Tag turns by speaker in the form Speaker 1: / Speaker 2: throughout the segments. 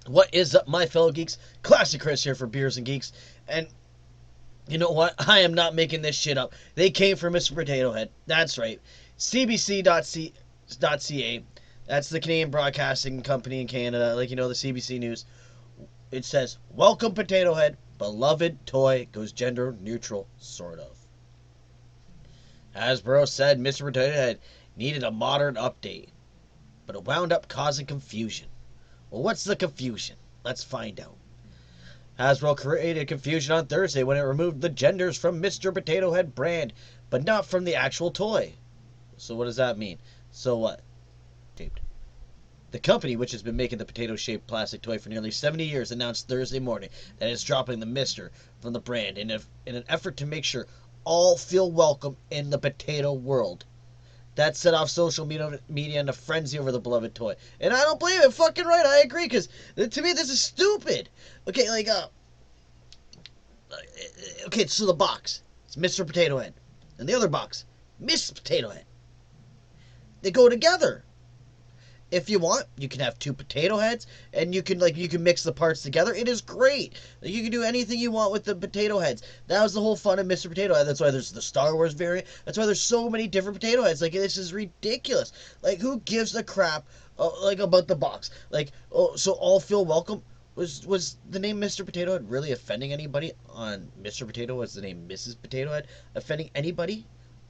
Speaker 1: What is up, my fellow geeks? Classic Chris here for Beers and Geeks. And you know what? I am not making this shit up. They came from Mr. Potato Head. That's right. CBC.ca. That's the Canadian Broadcasting Company in Canada. Like, the CBC News. It says, "Welcome, Potato Head. Beloved toy goes gender neutral, sort of." Hasbro said Mr. Potato Head needed a modern update, but it wound up causing confusion. Well, what's the confusion? Let's find out. Hasbro created confusion on Thursday when it removed the genders from Mr. Potato Head brand, but not from the actual toy. So what does that mean? So what? The company, which has been making the potato-shaped plastic toy for nearly 70 years, announced Thursday morning that it's dropping the Mr. from the brand in an effort to make sure all feel welcome in the potato world. That set off social media in a frenzy over the beloved toy. And I don't blame it. Fucking right. I agree. Because to me, this is stupid. Okay, okay, so the box. It's Mr. Potato Head. And the other box, Miss Potato Head. They go together. If you want, you can have two potato heads, and you can mix the parts together. It is great. You can do anything you want with the potato heads. That was the whole fun of Mr. Potato Head. That's why there's the Star Wars variant. That's why there's so many different potato heads. This is ridiculous. Who gives a crap about the box? So all feel welcome. Was the name Mr. Potato Head really offending anybody? On Mr. Potato, was the name Mrs. Potato Head offending anybody?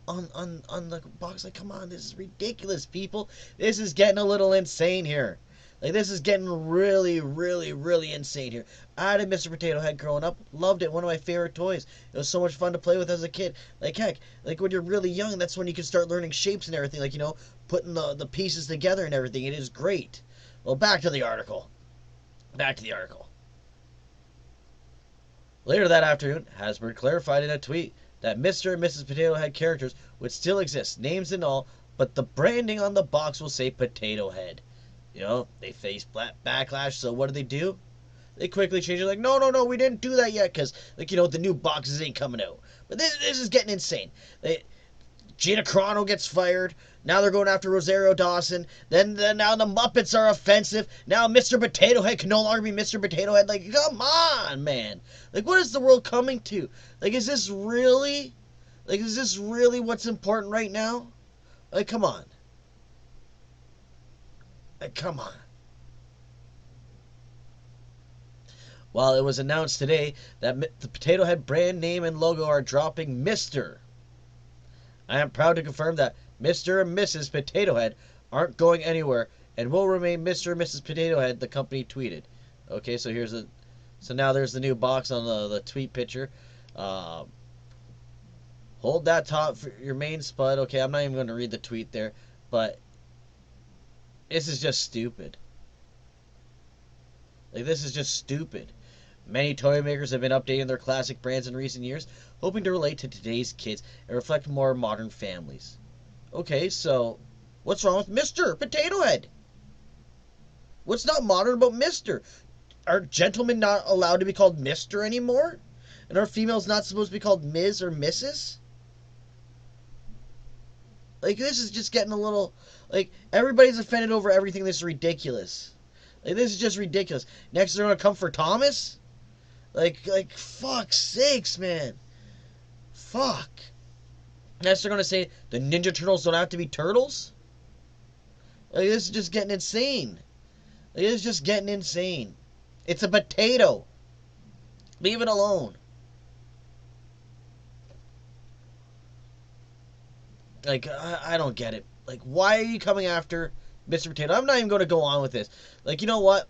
Speaker 1: On the box? Come on, this is ridiculous, people. This is getting a little insane here. This is getting really, really, really insane here. I had a Mr. Potato Head growing up. Loved it. One of my favorite toys. It was so much fun to play with as a kid. Heck, when you're really young, that's when you can start learning shapes and everything. Putting the pieces together and everything. It is great. Well, back to the article. Later that afternoon, Hasbro clarified in a tweet that Mr. and Mrs. Potato Head characters would still exist, names and all, but the branding on the box will say Potato Head. They faced backlash, so what do? They quickly changed it, no, we didn't do that yet, because, the new boxes ain't coming out. But this is getting insane. Gina Carano gets fired. Now they're going after Rosario Dawson. Then now the Muppets are offensive. Now Mr. Potato Head can no longer be Mr. Potato Head. Come on, man. What is the world coming to? Is this really? Is this really what's important right now? Come on. Come on. Well, it was announced today that the Potato Head brand name and logo are dropping Mr. I am proud to confirm that Mr. and Mrs. Potato Head aren't going anywhere and will remain Mr. and Mrs. Potato Head, the company tweeted. Okay, so so now there's the new box on the tweet picture. Hold that top for your main spud. Okay, I'm not even going to read the tweet there, but this is just stupid. This is just stupid. Many toy makers have been updating their classic brands in recent years, hoping to relate to today's kids and reflect more modern families. Okay, so what's wrong with Mr. Potato Head? What's not modern about Mr.? Are gentlemen not allowed to be called Mr. anymore? And are females not supposed to be called Ms. or Mrs.? This is just getting a little... everybody's offended over everything. This is ridiculous. This is just ridiculous. Next, they're going to come for Thomas? Fuck's sakes, man. Fuck. Next, they're going to say the Ninja Turtles don't have to be turtles? This is just getting insane. This is just getting insane. It's a potato. Leave it alone. I don't get it. Why are you coming after Mr. Potato? I'm not even going to go on with this. You know what?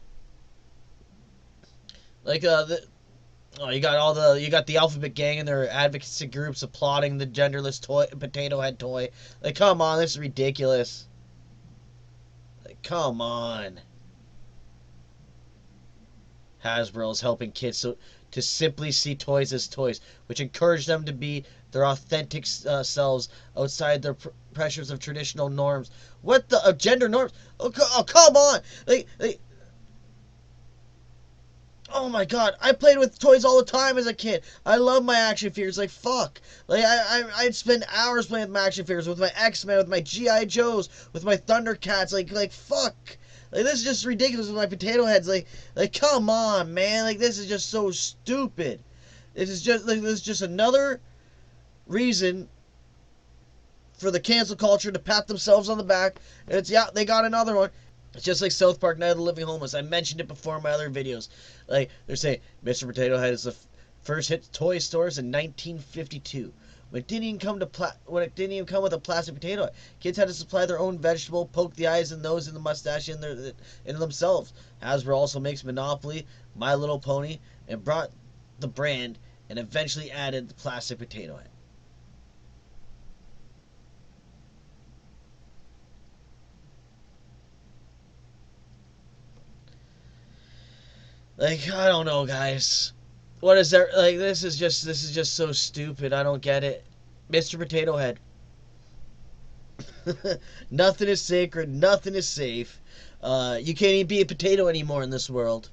Speaker 1: You got the Alphabet Gang and their advocacy groups applauding the genderless Potato Head toy. Come on, this is ridiculous. Come on. Hasbro is helping kids to simply see toys as toys, which encourage them to be their authentic selves outside their pressures of traditional norms. What the gender norms? Oh, come on! Oh my god, I played with toys all the time as a kid. I love my action figures. Fuck. I'd spend hours playing with my action figures, with my X-Men, with my G.I. Joes, with my Thundercats. Fuck. Like, this is just ridiculous with my potato heads. Like, come on, man. Like, this is just so stupid. This is just another reason for the cancel culture to pat themselves on the back. And it's, yeah, they got another one. It's just like South Park Night of the Living Homeless. I mentioned it before in my other videos. Like, they're saying Mr. Potato Head is the first hit toy stores in 1952. When it didn't even come with a plastic potato head. Kids had to supply their own vegetable, poke the eyes and nose and the mustache into themselves. Hasbro also makes Monopoly, My Little Pony, and brought the brand and eventually added the plastic potato head. Like, I don't know, guys. What is there? Like, this is just so stupid. I don't get it. Mr. Potato Head. Nothing is sacred. Nothing is safe. You can't even be a potato anymore in this world.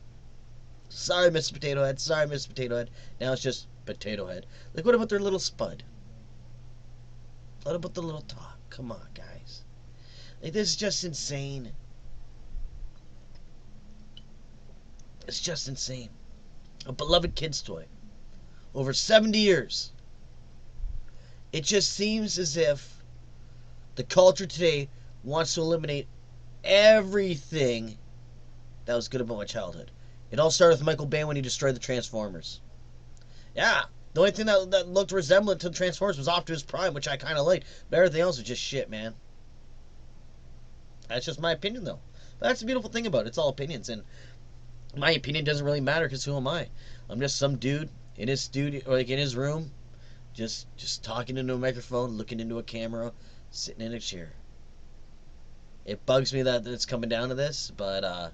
Speaker 1: Sorry, Mr. Potato Head. Sorry, Mr. Potato Head. Now it's just Potato Head. Like, what about their little spud? What about the little top? Come on, guys. Like, this is just insane. It's just insane. A beloved kid's toy. Over 70 years. It just seems as if the culture today wants to eliminate everything that was good about my childhood. It all started with Michael Bay when he destroyed the Transformers. Yeah, the only thing that looked resemblant to the Transformers was Optimus Prime, which I kind of liked. But everything else was just shit, man. That's just my opinion, though. But that's the beautiful thing about it. It's all opinions, and my opinion doesn't really matter because who am I? I'm just some dude in his studio, or like in his room, just talking into a microphone, looking into a camera, sitting in a chair. It bugs me that it's coming down to this, but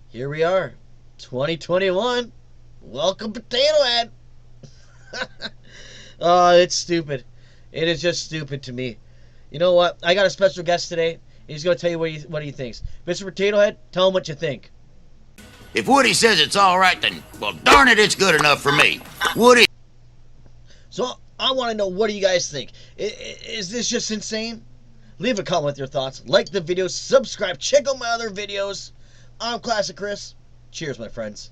Speaker 1: here we are, 2021. Welcome, Potato Head. Oh, it's stupid. It is just stupid to me. You know what? I got a special guest today. He's going to tell you what he thinks. Mr. Potato Head, tell him what you think.
Speaker 2: If Woody says it's all right, then, well, darn it, it's good enough for me. Woody.
Speaker 1: So, I want to know, what do you guys think? Is this just insane? Leave a comment with your thoughts. Like the video, subscribe, check out my other videos. I'm Classic Chris. Cheers, my friends.